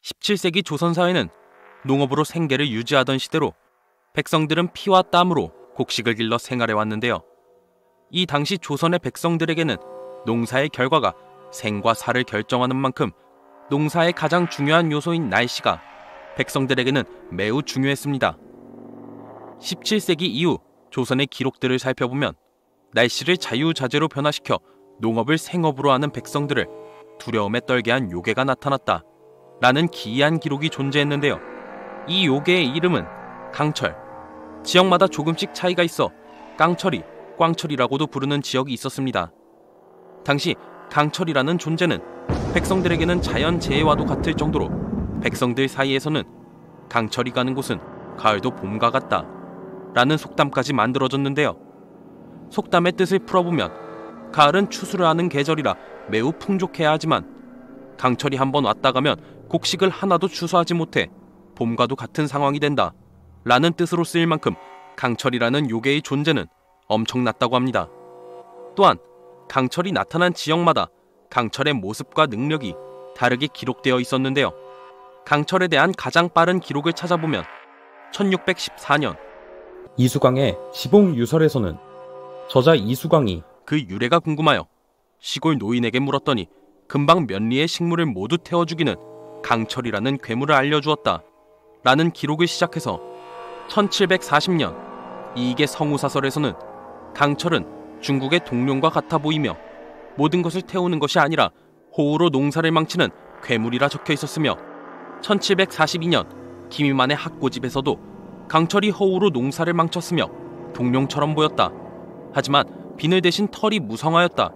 17세기 조선 사회는 농업으로 생계를 유지하던 시대로 백성들은 피와 땀으로 곡식을 길러 생활해 왔는데요. 이 당시 조선의 백성들에게는 농사의 결과가 생과 사를 결정하는 만큼 농사의 가장 중요한 요소인 날씨가 백성들에게는 매우 중요했습니다. 17세기 이후 조선의 기록들을 살펴보면 날씨를 자유자재로 변화시켜 농업을 생업으로 하는 백성들을 두려움에 떨게 한 요괴가 나타났다 라는 기이한 기록이 존재했는데요. 이 요괴의 이름은 강철. 지역마다 조금씩 차이가 있어 깡철이, 꽝철이라고도 부르는 지역이 있었습니다. 당시 강철이라는 존재는 백성들에게는 자연재해와도 같을 정도로 백성들 사이에서는 강철이 가는 곳은 가을도 봄과 같다 라는 속담까지 만들어졌는데요. 속담의 뜻을 풀어보면 가을은 추수를 하는 계절이라 매우 풍족해야 하지만 강철이 한번 왔다 가면 곡식을 하나도 추수하지 못해 봄과도 같은 상황이 된다 라는 뜻으로 쓰일 만큼 강철이라는 요괴의 존재는 엄청났다고 합니다. 또한 강철이 나타난 지역마다 강철의 모습과 능력이 다르게 기록되어 있었는데요. 강철에 대한 가장 빠른 기록을 찾아보면 1614년 이수광의 지봉유설에서는 저자 이수광이 그 유래가 궁금하여 시골 노인에게 물었더니 금방 몇 리의 식물을 모두 태워 죽이는 강철이라는 괴물을 알려주었다 라는 기록을 시작해서 1740년 이익의 성우사설에서는 강철은 중국의 동룡과 같아 보이며 모든 것을 태우는 것이 아니라 호우로 농사를 망치는 괴물이라 적혀 있었으며 1742년 김이만의 학고집에서도 강철이 호우로 농사를 망쳤으며 동룡처럼 보였다. 하지만 비늘 대신 털이 무성하였다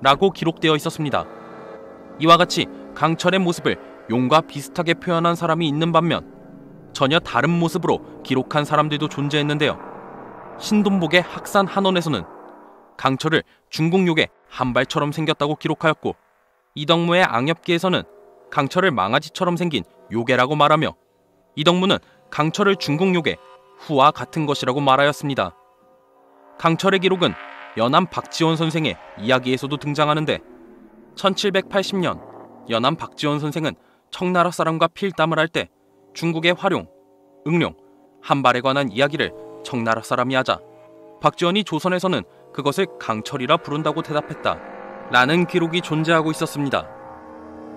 라고 기록되어 있었습니다. 이와 같이 강철의 모습을 용과 비슷하게 표현한 사람이 있는 반면 전혀 다른 모습으로 기록한 사람들도 존재했는데요. 신돈복의 학산 한원에서는 강철을 중국욕의 한발처럼 생겼다고 기록하였고 이덕무의 앙엽기에서는 강철을 망아지처럼 생긴 요괴라고 말하며 이덕무는 강철을 중국욕의 후와 같은 것이라고 말하였습니다. 강철의 기록은 연암 박지원 선생의 이야기에서도 등장하는데 1780년 연암 박지원 선생은 청나라 사람과 필담을 할 때 중국의 화룡, 응룡, 한발에 관한 이야기를 청나라 사람이 하자 박지원이 조선에서는 그것을 강철이라 부른다고 대답했다 라는 기록이 존재하고 있었습니다.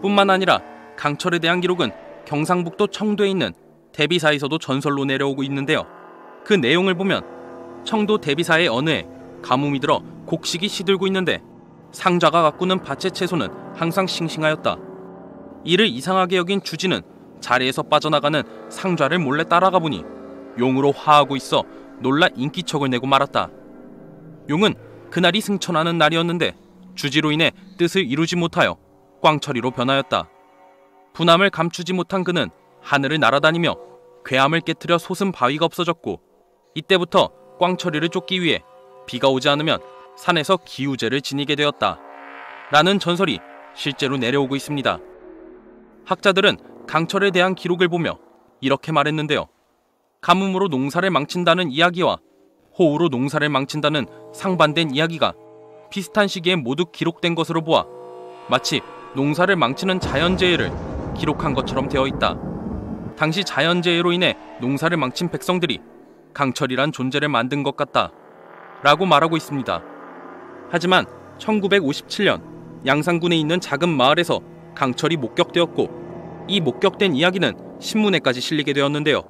뿐만 아니라 강철에 대한 기록은 경상북도 청도에 있는 대비사에서도 전설로 내려오고 있는데요. 그 내용을 보면 청도 대비사의 어느 해 가뭄이 들어 곡식이 시들고 있는데 상좌가 가꾸는 밭의 채소는 항상 싱싱하였다. 이를 이상하게 여긴 주지는 자리에서 빠져나가는 상좌를 몰래 따라가 보니 용으로 화하고 있어 놀라 인기척을 내고 말았다. 용은 그날이 승천하는 날이었는데 주지로 인해 뜻을 이루지 못하여 꽝철이로 변하였다. 분함을 감추지 못한 그는 하늘을 날아다니며 괴함을 깨트려 솟은 바위가 없어졌고 이때부터 꽝철이를 쫓기 위해 비가 오지 않으면 산에서 기우제를 지니게 되었다 라는 전설이 실제로 내려오고 있습니다. 학자들은 강철에 대한 기록을 보며 이렇게 말했는데요. 가뭄으로 농사를 망친다는 이야기와 호우로 농사를 망친다는 상반된 이야기가 비슷한 시기에 모두 기록된 것으로 보아 마치 농사를 망치는 자연재해를 기록한 것처럼 되어 있다. 당시 자연재해로 인해 농사를 망친 백성들이 강철이란 존재를 만든 것 같다 라고 말하고 있습니다. 하지만 1957년 양산군에 있는 작은 마을에서 강철이 목격되었고 이 목격된 이야기는 신문에까지 실리게 되었는데요.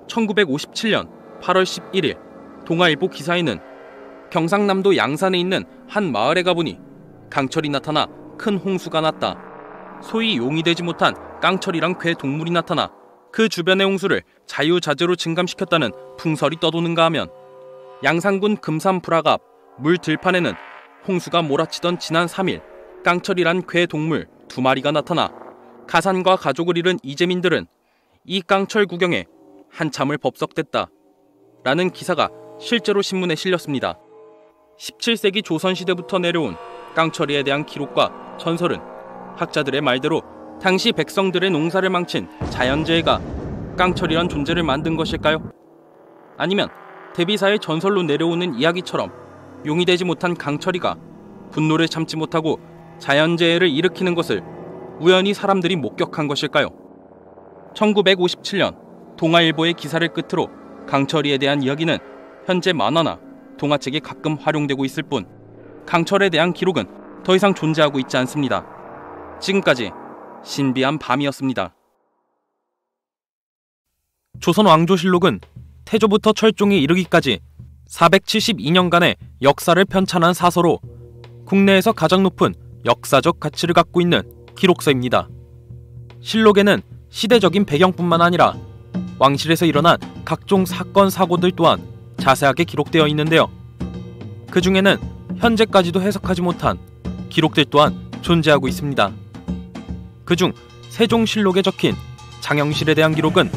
1957년 8월 11일 동아일보 기사에는 경상남도 양산에 있는 한 마을에 가보니 강철이 나타나 큰 홍수가 났다. 소위 용이 되지 못한 깡철이란 괴 동물이 나타나 그 주변의 홍수를 자유자재로 증감시켰다는 풍설이 떠도는가 하면 양산군 금산불악 앞 물 들판에는 홍수가 몰아치던 지난 3일 깡철이란 괴 동물 2마리가 나타나 가산과 가족을 잃은 이재민들은 이 깡철 구경에 한참을 법석댔다 라는 기사가 실제로 신문에 실렸습니다. 17세기 조선시대부터 내려온 깡철이에 대한 기록과 전설은 학자들의 말대로 당시 백성들의 농사를 망친 자연재해가 깡철이란 존재를 만든 것일까요? 아니면 대비사의 전설로 내려오는 이야기처럼 용이 되지 못한 강철이가 분노를 참지 못하고 자연재해를 일으키는 것을 우연히 사람들이 목격한 것일까요? 1957년 동아일보의 기사를 끝으로 강철이에 대한 이야기는 현재 만화나 동화책에 가끔 활용되고 있을 뿐 강철에 대한 기록은 더 이상 존재하고 있지 않습니다. 지금까지 신비한 밤이었습니다. 조선 왕조실록은 태조부터 철종에 이르기까지 472년간의 역사를 편찬한 사서로 국내에서 가장 높은 역사적 가치를 갖고 있는 기록서입니다. 실록에는 시대적인 배경뿐만 아니라 왕실에서 일어난 각종 사건 사고들 또한 자세하게 기록되어 있는데요. 그 중에는 현재까지도 해석하지 못한 기록들 또한 존재하고 있습니다. 그중 세종실록에 적힌 장영실에 대한 기록은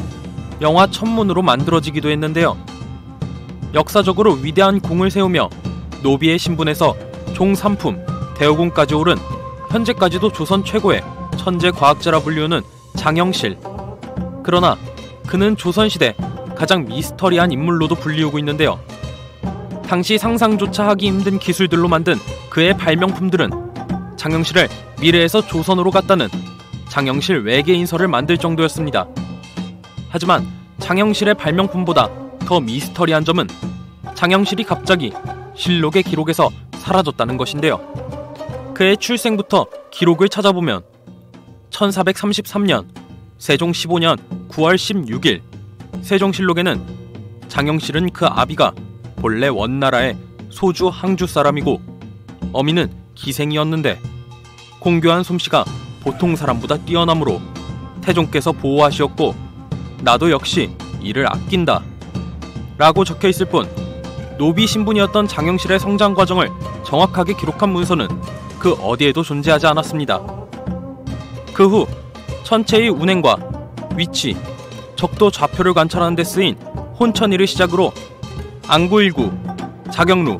영화 천문으로 만들어지기도 했는데요. 역사적으로 위대한 공을 세우며 노비의 신분에서 종삼품 대우공까지 오른 현재까지도 조선 최고의 천재 과학자라 불리우는 장영실. 그러나 그는 조선시대 가장 미스터리한 인물로도 불리우고 있는데요. 당시 상상조차 하기 힘든 기술들로 만든 그의 발명품들은 장영실을 미래에서 조선으로 갔다는 장영실 외계인설을 만들 정도였습니다. 하지만 장영실의 발명품보다 더 미스터리한 점은 장영실이 갑자기 실록의 기록에서 사라졌다는 것인데요. 그의 출생부터 기록을 찾아보면 1433년 세종 15년 9월 16일 세종실록에는 장영실은 그 아비가 본래 원나라의 소주 항주 사람이고 어미는 기생이었는데 공교한 솜씨가 보통 사람보다 뛰어나므로 태종께서 보호하시었고 나도 역시 이를 아낀다 라고 적혀있을 뿐 노비 신분이었던 장영실의 성장 과정을 정확하게 기록한 문서는 그 어디에도 존재하지 않았습니다. 그 후 천체의 운행과 위치, 적도 좌표를 관찰하는 데 쓰인 혼천이를 시작으로 안구일구, 자경루,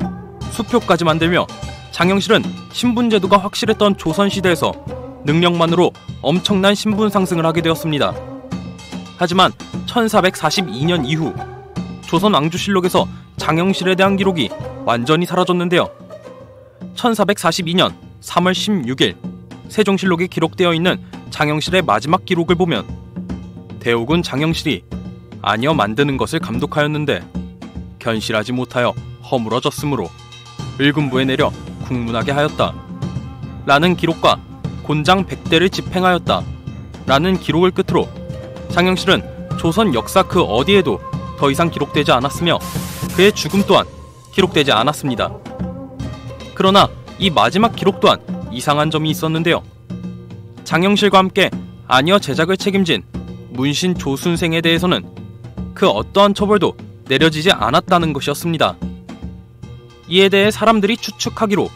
수표까지 만들며 장영실은 신분제도가 확실했던 조선시대에서 능력만으로 엄청난 신분 상승을 하게 되었습니다. 하지만 1442년 이후 조선 왕조실록에서 장영실에 대한 기록이 완전히 사라졌는데요. 1442년 3월 16일 세종실록에 기록되어 있는 장영실의 마지막 기록을 보면 대옥은 장영실이 아녀 만드는 것을 감독하였는데 견실하지 못하여 허물어졌으므로 을군부에 내려 국문하게 하였다 라는 기록과 곤장 100대를 집행하였다 라는 기록을 끝으로 장영실은 조선 역사 그 어디에도 더 이상 기록되지 않았으며 그의 죽음 또한 기록되지 않았습니다. 그러나 이 마지막 기록 또한 이상한 점이 있었는데요. 장영실과 함께 아녀 제작을 책임진 문신 조순생에 대해서는 그 어떠한 처벌도 내려지지 않았다는 것이었습니다. 이에 대해 사람들이 추측하기로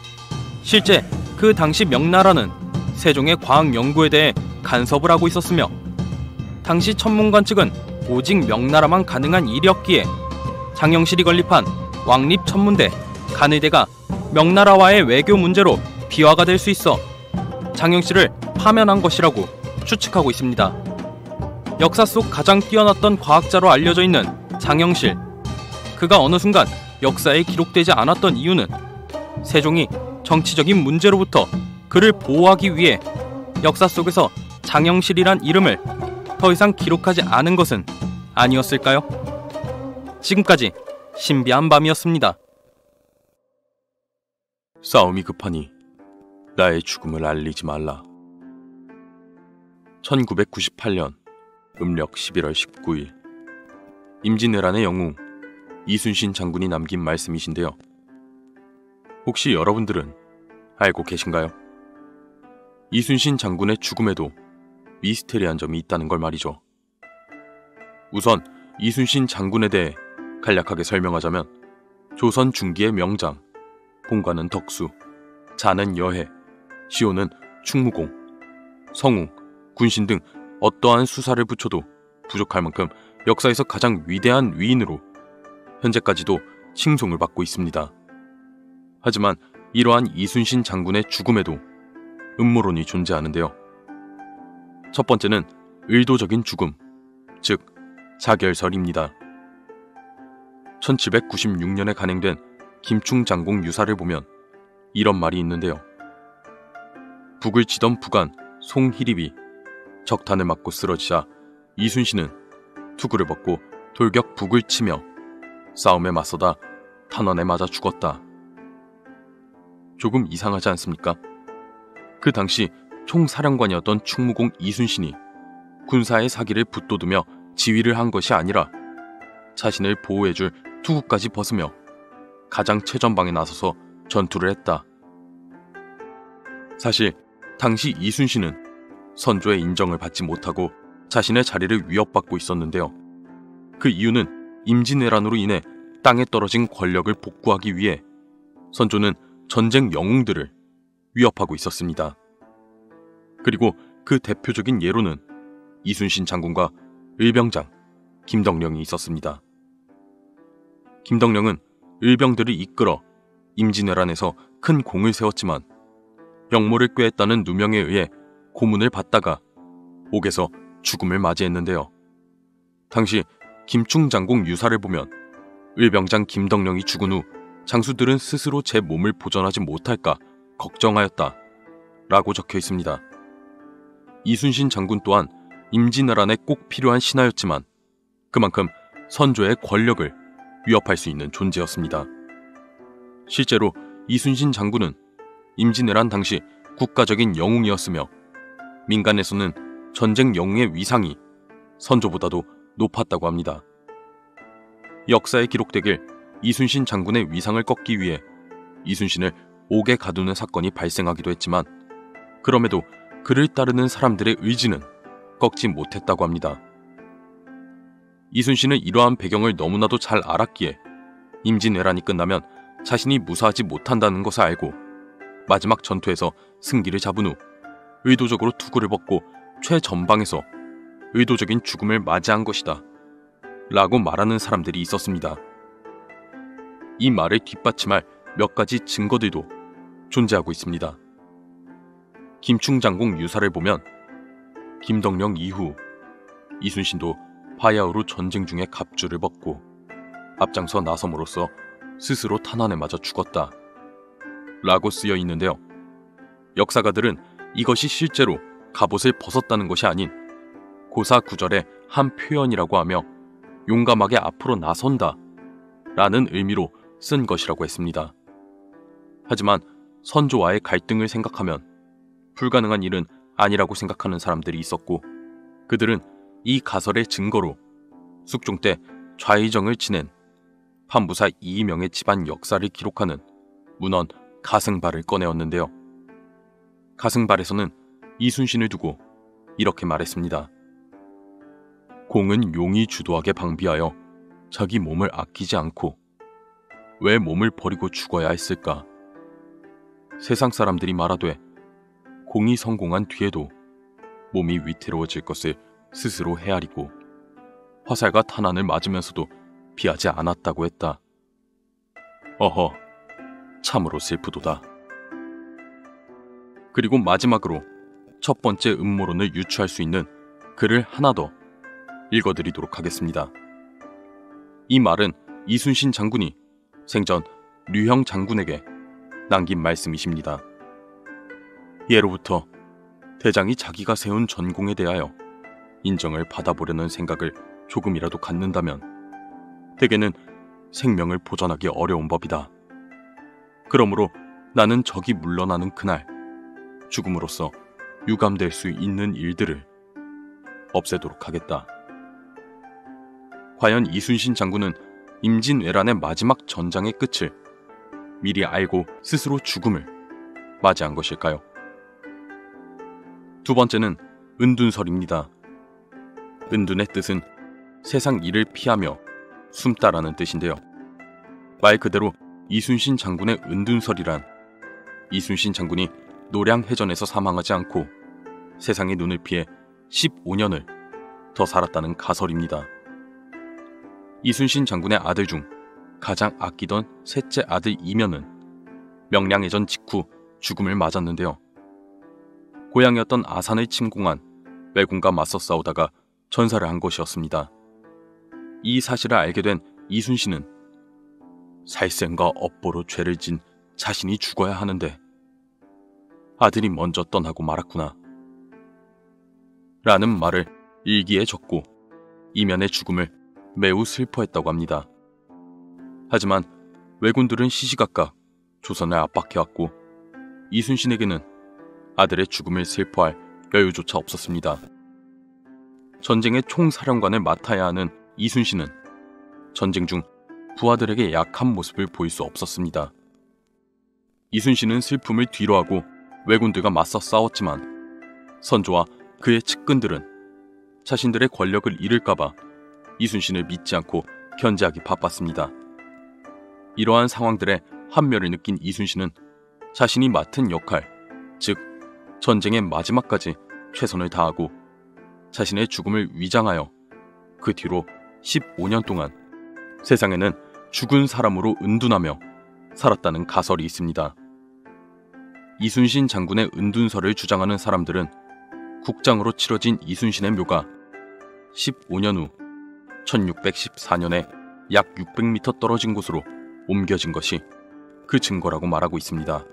실제 그 당시 명나라는 세종의 과학 연구에 대해 간섭을 하고 있었으며 당시 천문관 측은 오직 명나라만 가능한 일이었기에 장영실이 건립한 왕립천문대, 간의대가 명나라와의 외교 문제로 비화가 될 수 있어 장영실을 파면한 것이라고 추측하고 있습니다. 역사 속 가장 뛰어났던 과학자로 알려져 있는 장영실. 그가 어느 순간 역사에 기록되지 않았던 이유는 세종이 정치적인 문제로부터 그를 보호하기 위해 역사 속에서 장영실이란 이름을 더 이상 기록하지 않은 것은 아니었을까요? 지금까지 신비한 밤이었습니다. 싸움이 급하니 나의 죽음을 알리지 말라. 1998년 음력 11월 19일 임진왜란의 영웅 이순신 장군이 남긴 말씀이신데요. 혹시 여러분들은 알고 계신가요? 이순신 장군의 죽음에도 미스테리한 점이 있다는 걸 말이죠. 우선 이순신 장군에 대해 간략하게 설명하자면 조선 중기의 명장, 본관은 덕수, 자는 여해, 시호는 충무공, 성웅, 군신 등 어떠한 수사를 붙여도 부족할 만큼 역사에서 가장 위대한 위인으로 현재까지도 칭송을 받고 있습니다. 하지만 이러한 이순신 장군의 죽음에도 음모론이 존재하는데요. 첫 번째는 의도적인 죽음, 즉 자결설입니다. 1796년에 간행된 김충장공 유사를 보면 이런 말이 있는데요. 북을 치던 북한 송희립이 적탄을 맞고 쓰러지자 이순신은 투구를 벗고 돌격 북을 치며 싸움에 맞서다 탄환에 맞아 죽었다. 조금 이상하지 않습니까? 그 당시 총사령관이었던 충무공 이순신이 군사의 사기를 붙돋으며 지휘를 한 것이 아니라 자신을 보호해줄 투구까지 벗으며 가장 최전방에 나서서 전투를 했다. 사실 당시 이순신은 선조의 인정을 받지 못하고 자신의 자리를 위협받고 있었는데요. 그 이유는 임진왜란으로 인해 땅에 떨어진 권력을 복구하기 위해 선조는 전쟁 영웅들을 위협하고 있었습니다. 그리고 그 대표적인 예로는 이순신 장군과 을병장 김덕령이 있었습니다. 김덕령은 을병들을 이끌어 임진왜란에서 큰 공을 세웠지만 영모를 꾀했다는 누명에 의해 고문을 받다가 옥에서 죽음을 맞이했는데요. 당시 김충장공 유사를 보면 을병장 김덕령이 죽은 후 장수들은 스스로 제 몸을 보존하지 못할까 걱정하였다 라고 적혀 있습니다. 이순신 장군 또한 임진왜란에 꼭 필요한 신하였지만 그만큼 선조의 권력을 위협할 수 있는 존재였습니다. 실제로 이순신 장군은 임진왜란 당시 국가적인 영웅이었으며 민간에서는 전쟁 영웅의 위상이 선조보다도 높았다고 합니다. 역사에 기록되길 이순신 장군의 위상을 꺾기 위해 이순신을 옥에 가두는 사건이 발생하기도 했지만 그럼에도 그를 따르는 사람들의 의지는 꺾지 못했다고 합니다. 이순신은 이러한 배경을 너무나도 잘 알았기에 임진왜란이 끝나면 자신이 무사하지 못한다는 것을 알고 마지막 전투에서 승기를 잡은 후 의도적으로 투구를 벗고 최전방에서 의도적인 죽음을 맞이한 것이다 라고 말하는 사람들이 있었습니다. 이 말을 뒷받침할 몇 가지 증거들도 존재하고 있습니다. 김충장공 유사를 보면 김덕령 이후 이순신도 바야흐로 전쟁 중에 갑주를 벗고 앞장서 나섬으로써 스스로 탄환에 맞아 죽었다 라고 쓰여 있는데요. 역사가들은 이것이 실제로 갑옷을 벗었다는 것이 아닌 고사구절의 한 표현이라고 하며 용감하게 앞으로 나선다 라는 의미로 쓴 것이라고 했습니다. 하지만 선조와의 갈등을 생각하면 불가능한 일은 아니라고 생각하는 사람들이 있었고 그들은 이 가설의 증거로 숙종 때 좌의정을 지낸 판부사 이이명의 집안 역사를 기록하는 문헌 가승발을 꺼내었는데요. 가승발에서는 이순신을 두고 이렇게 말했습니다. 공은 용이 주도하게 방비하여 자기 몸을 아끼지 않고 왜 몸을 버리고 죽어야 했을까? 세상 사람들이 말하되 공이 성공한 뒤에도 몸이 위태로워질 것을 스스로 헤아리고 화살과 탄환을 맞으면서도 피하지 않았다고 했다. 어허, 참으로 슬프도다. 그리고 마지막으로 첫 번째 음모론을 유추할 수 있는 글을 하나 더 읽어드리도록 하겠습니다. 이 말은 이순신 장군이 생전 류형 장군에게 남긴 말씀이십니다. 예로부터 대장이 자기가 세운 전공에 대하여 인정을 받아보려는 생각을 조금이라도 갖는다면 대개는 생명을 보존하기 어려운 법이다. 그러므로 나는 적이 물러나는 그날 죽음으로써 유감될 수 있는 일들을 없애도록 하겠다. 과연 이순신 장군은 임진왜란의 마지막 전장의 끝을 미리 알고 스스로 죽음을 맞이한 것일까요? 두 번째는 은둔설입니다. 은둔의 뜻은 세상 일을 피하며 숨다라는 뜻인데요. 말 그대로 이순신 장군의 은둔설이란 이순신 장군이 노량해전에서 사망하지 않고 세상의 눈을 피해 15년을 더 살았다는 가설입니다. 이순신 장군의 아들 중 가장 아끼던 셋째 아들 이면은 명량해전 직후 죽음을 맞았는데요. 고향이었던 아산을 침공한 왜군과 맞서 싸우다가 전사를 한 것이었습니다. 이 사실을 알게 된 이순신은 살생과 업보로 죄를 진 자신이 죽어야 하는데 아들이 먼저 떠나고 말았구나 라는 말을 일기에 적고 이면의 죽음을 매우 슬퍼했다고 합니다. 하지만 왜군들은 시시각각 조선을 압박해왔고 이순신에게는 아들의 죽음을 슬퍼할 여유조차 없었습니다. 전쟁의 총사령관을 맡아야 하는 이순신은 전쟁 중 부하들에게 약한 모습을 보일 수 없었습니다. 이순신은 슬픔을 뒤로하고 왜군들과 맞서 싸웠지만 선조와 그의 측근들은 자신들의 권력을 잃을까봐 이순신을 믿지 않고 견제하기 바빴습니다. 이러한 상황들에 환멸을 느낀 이순신은 자신이 맡은 역할, 즉 전쟁의 마지막까지 최선을 다하고 자신의 죽음을 위장하여 그 뒤로 15년 동안 세상에는 죽은 사람으로 은둔하며 살았다는 가설이 있습니다. 이순신 장군의 은둔설을 주장하는 사람들은 국장으로 치러진 이순신의 묘가 15년 후 1614년에 약 600m 떨어진 곳으로 옮겨진 것이 그 증거라고 말하고 있습니다.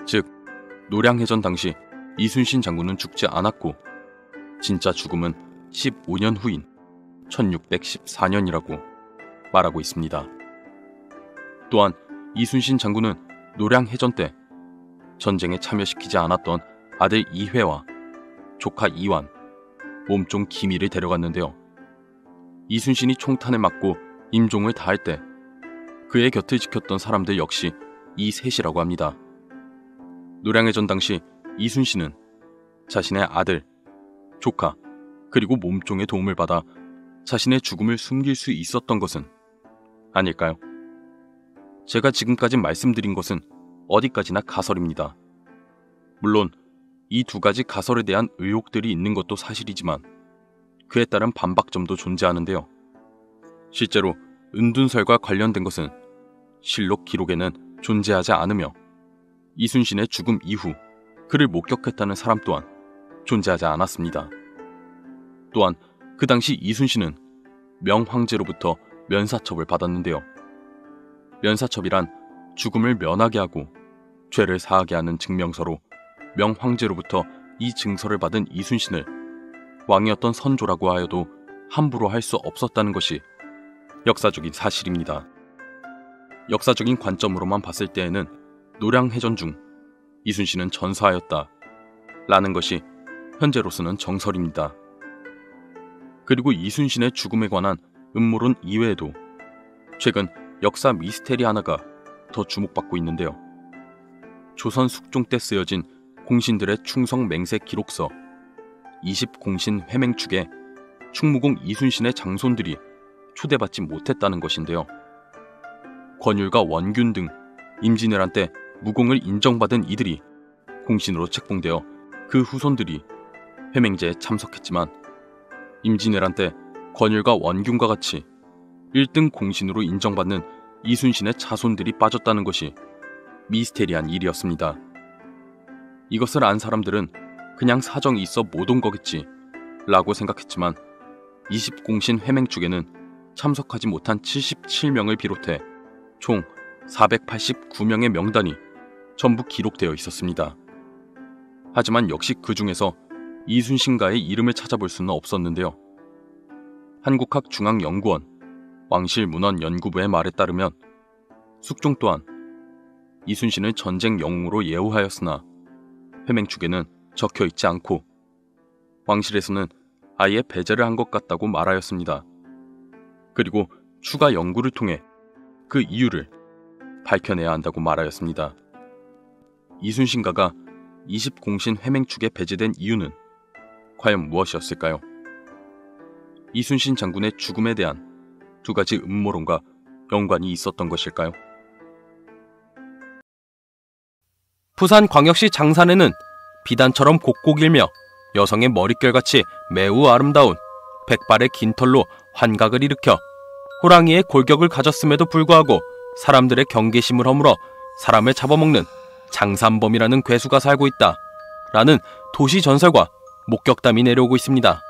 즉, 노량해전 당시 이순신 장군은 죽지 않았고 진짜 죽음은 15년 후인 1614년이라고 말하고 있습니다. 또한 이순신 장군은 노량해전 때 전쟁에 참여시키지 않았던 아들 이회와 조카 이완, 몸종 기미를 데려갔는데요. 이순신이 총탄을 맞고 임종을 다할 때 그의 곁을 지켰던 사람들 역시 이 셋이라고 합니다. 노량해전 당시 이순신은 자신의 아들, 조카, 그리고 몸종의 도움을 받아 자신의 죽음을 숨길 수 있었던 것은 아닐까요? 제가 지금까지 말씀드린 것은 어디까지나 가설입니다. 물론 이 두 가지 가설에 대한 의혹들이 있는 것도 사실이지만 그에 따른 반박점도 존재하는데요. 실제로 은둔설과 관련된 것은 실록 기록에는 존재하지 않으며 이순신의 죽음 이후 그를 목격했다는 사람 또한 존재하지 않았습니다. 또한 그 당시 이순신은 명황제로부터 면사첩을 받았는데요. 면사첩이란 죽음을 면하게 하고 죄를 사하게 하는 증명서로 명황제로부터 이 증서를 받은 이순신을 왕이었던 선조라고 하여도 함부로 할 수 없었다는 것이 역사적인 사실입니다. 역사적인 관점으로만 봤을 때에는 노량해전 중 이순신은 전사하였다 라는 것이 현재로서는 정설입니다. 그리고 이순신의 죽음에 관한 음모론 이외에도 최근 역사 미스테리 하나가 더 주목받고 있는데요. 조선 숙종 때 쓰여진 공신들의 충성 맹세 기록서 20공신 회맹축에 충무공 이순신의 장손들이 초대받지 못했다는 것인데요. 권율과 원균 등 임진왜란 때 무공을 인정받은 이들이 공신으로 책봉되어 그 후손들이 회맹제에 참석했지만 임진왜란 때 권율과 원균과 같이 1등 공신으로 인정받는 이순신의 자손들이 빠졌다는 것이 미스테리한 일이었습니다. 이것을 안 사람들은 그냥 사정이 있어 못 온 거겠지 라고 생각했지만 20공신 회맹축에는 참석하지 못한 77명을 비롯해 총 489명의 명단이 전부 기록되어 있었습니다. 하지만 역시 그 중에서 이순신가의 이름을 찾아볼 수는 없었는데요. 한국학중앙연구원 왕실문헌연구부의 말에 따르면 숙종 또한 이순신을 전쟁 영웅으로 예우하였으나 회맹축에는 적혀 있지 않고 왕실에서는 아예 배제를 한 것 같다고 말하였습니다. 그리고 추가 연구를 통해 그 이유를 밝혀내야 한다고 말하였습니다. 이순신가가 20공신 회맹축에 배제된 이유는 과연 무엇이었을까요? 이순신 장군의 죽음에 대한 두 가지 음모론과 연관이 있었던 것일까요? 부산광역시 장산에는 비단처럼 곡곡일며 여성의 머릿결같이 매우 아름다운 백발의 긴 털로 환각을 일으켜 호랑이의 골격을 가졌음에도 불구하고 사람들의 경계심을 허물어 사람을 잡아먹는 장산범이라는 괴수가 살고 있다 라는 도시 전설과 목격담이 내려오고 있습니다.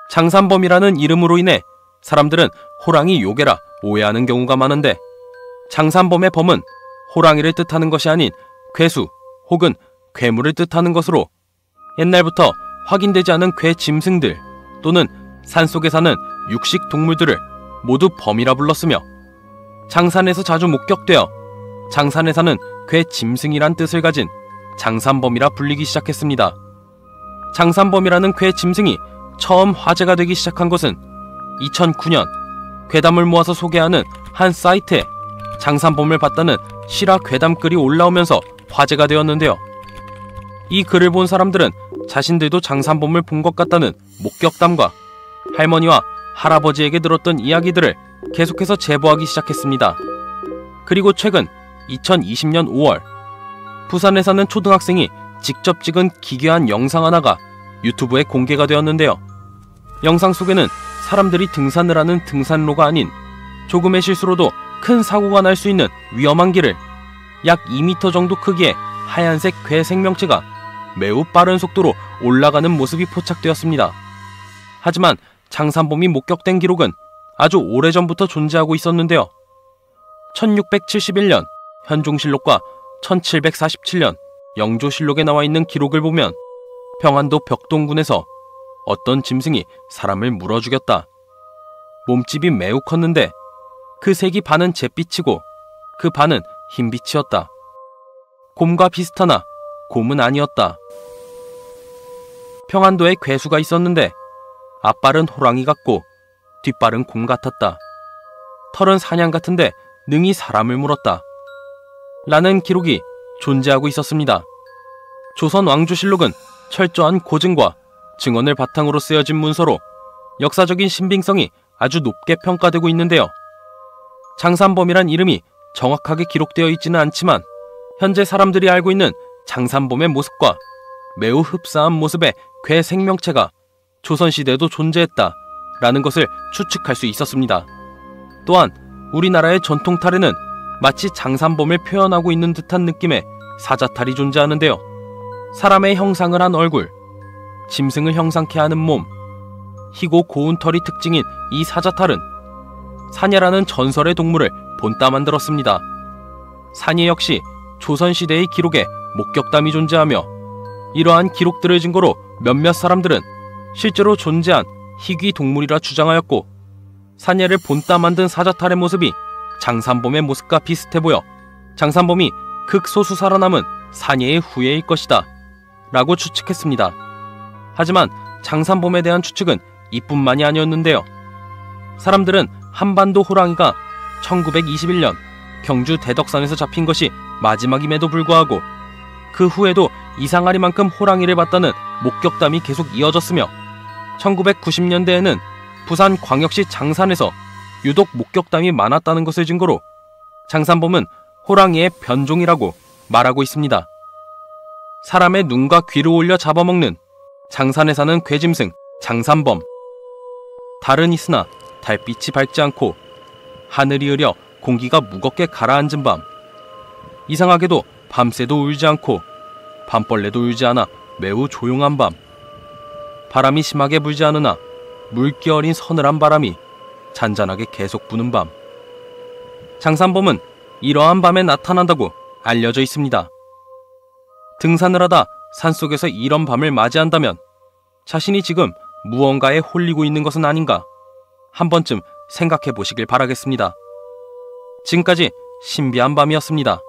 장산범이라는 이름으로 인해 사람들은 호랑이 요괴라 오해하는 경우가 많은데 장산범의 범은 호랑이를 뜻하는 것이 아닌 괴수 혹은 괴물을 뜻하는 것으로 옛날부터 확인되지 않은 괴 짐승들, 또는 산속에 사는 육식 동물들을 모두 범이라 불렀으며 장산에서 자주 목격되어 장산에 사는 괴 짐승이란 뜻을 가진 장산범이라 불리기 시작했습니다. 장산범이라는 괴 짐승이 처음 화제가 되기 시작한 것은 2009년 괴담을 모아서 소개하는 한 사이트에 장산범을 봤다는 실화 괴담 글이 올라오면서 화제가 되었는데요. 이 글을 본 사람들은 자신들도 장산범을 본 것 같다는 목격담과 할머니와 할아버지에게 들었던 이야기들을 계속해서 제보하기 시작했습니다. 그리고 최근 2020년 5월 부산에 사는 초등학생이 직접 찍은 기괴한 영상 하나가 유튜브에 공개가 되었는데요. 영상 속에는 사람들이 등산을 하는 등산로가 아닌 조금의 실수로도 큰 사고가 날 수 있는 위험한 길을 약 2m 정도 크기의 하얀색 괴 생명체가 매우 빠른 속도로 올라가는 모습이 포착되었습니다. 하지만 장산범이 목격된 기록은 아주 오래전부터 존재하고 있었는데요. 1671년 현종실록과 1747년 영조실록에 나와 있는 기록을 보면 평안도 벽동군에서 어떤 짐승이 사람을 물어 죽였다. 몸집이 매우 컸는데 그 색이 반은 잿빛이고 그 반은 흰빛이었다. 곰과 비슷하나 곰은 아니었다. 평안도에 괴수가 있었는데 앞발은 호랑이 같고 뒷발은 곰 같았다. 털은 사냥 같은데 능히 사람을 물었다. 라는 기록이 존재하고 있었습니다. 조선 왕조실록은 철저한 고증과 증언을 바탕으로 쓰여진 문서로 역사적인 신빙성이 아주 높게 평가되고 있는데요. 장산범이란 이름이 정확하게 기록되어 있지는 않지만 현재 사람들이 알고 있는 장산범의 모습과 매우 흡사한 모습의 괴 생명체가 조선시대에도 존재했다 라는 것을 추측할 수 있었습니다. 또한 우리나라의 전통 탈에는 마치 장산범을 표현하고 있는 듯한 느낌의 사자탈이 존재하는데요. 사람의 형상을 한 얼굴, 짐승을 형상케 하는 몸, 희고 고운 털이 특징인 이 사자탈은 사녀라는 전설의 동물을 본따 만들었습니다. 사녀 역시 조선시대의 기록에 목격담이 존재하며 이러한 기록들을 증거로 몇몇 사람들은 실제로 존재한 희귀 동물이라 주장하였고 사녀를 본따 만든 사자탈의 모습이 장산범의 모습과 비슷해 보여 장산범이 극소수 살아남은 사녀의 후예일 것이다 라고 추측했습니다. 하지만 장산범에 대한 추측은 이뿐만이 아니었는데요. 사람들은 한반도 호랑이가 1921년 경주 대덕산에서 잡힌 것이 마지막임에도 불구하고 그 후에도 이상하리만큼 호랑이를 봤다는 목격담이 계속 이어졌으며 1990년대에는 부산 광역시 장산에서 유독 목격담이 많았다는 것을 증거로 장산범은 호랑이의 변종이라고 말하고 있습니다. 사람의 눈과 귀를 올려 잡아먹는 장산에 사는 괴짐승 장산범. 달은 있으나 달빛이 밝지 않고 하늘이 흐려 공기가 무겁게 가라앉은 밤. 이상하게도 밤새도 울지 않고 밤벌레도 울지 않아 매우 조용한 밤. 바람이 심하게 불지 않으나 물기 어린 서늘한 바람이 잔잔하게 계속 부는 밤. 장산범은 이러한 밤에 나타난다고 알려져 있습니다. 등산을 하다 산속에서 이런 밤을 맞이한다면 자신이 지금 무언가에 홀리고 있는 것은 아닌가 한 번쯤 생각해 보시길 바라겠습니다. 지금까지 신비한 밤이었습니다.